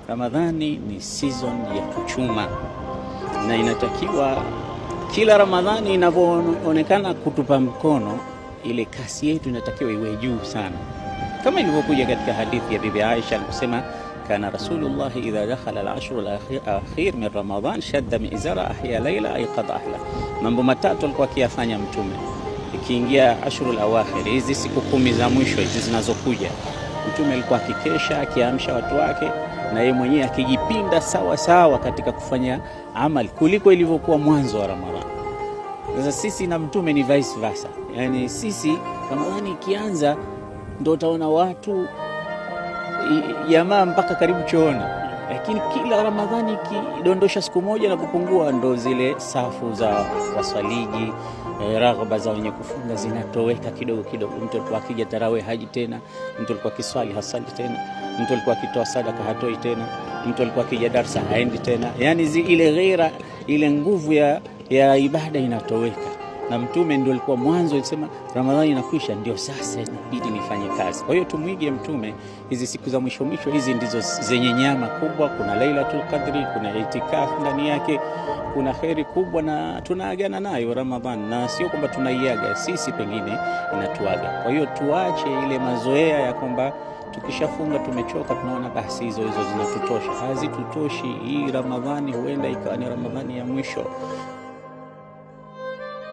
Ramadhani ni season ya kuchuma, na inatakiwa kila Ramadhani inavyoonekana kutupa mkono, ile kasi yetu inatakiwa iwe juu sana, kama ilivyokuja katika hadithi ya Bibi Aisha aliposema, kana Rasulullah idha dakhala al-ashr al-akhir min Ramadan shadda mi'zara ahya layla ay qad ahla. Mambo matatu alikuwa akiyafanya Mtume ikiingia ashurul awakhir, hizi siku 10 za mwisho hizi zinazokuja. Mtume alikuwa akikesha, akiamsha watu wake, na yeye mwenyewe akijipinda sawa sawa katika kufanya amali kuliko ilivyokuwa mwanzo wa Ramadhani. Sasa sisi na Mtume ni vice versa, yani sisi Ramadhani ikianza ndio utaona watu jamaa mpaka karibu chooni, lakini kila Ramadhani ikidondosha siku moja na kupungua, ndo zile safu za waswaliji, raghaba za wenye kufunga zinatoweka kidogo kidogo. Mtu alikuwa akija tarawih haji tena, mtu alikuwa kiswali hasali tena, mtu alikuwa akitoa sadaka hatoi tena, mtu alikuwa akija darasa haendi tena, yani ile ghera, ile nguvu ya ibada inatoweka. Na Mtume ndio alikuwa mwanzo alisema Ramadhani inakwisha, ndio sasa inabidi nifanye kazi. Kwa hiyo tumwige Mtume. Hizi siku za mwisho mwisho hizi ndizo zenye nyama kubwa. Kuna Lailatul Qadri, kuna itikaf ndani yake, kuna khairi kubwa, na tunaagana nayo Ramadhani, na sio kwamba tunaiaga sisi, pengine inatuaga. Kwa hiyo tuache ile mazoea ya kwamba tukishafunga tumechoka, tunaona basi hizo zinatutosha. Hazitutoshi. Hii Ramadhani huenda ikawa ni Ramadhani ya mwisho,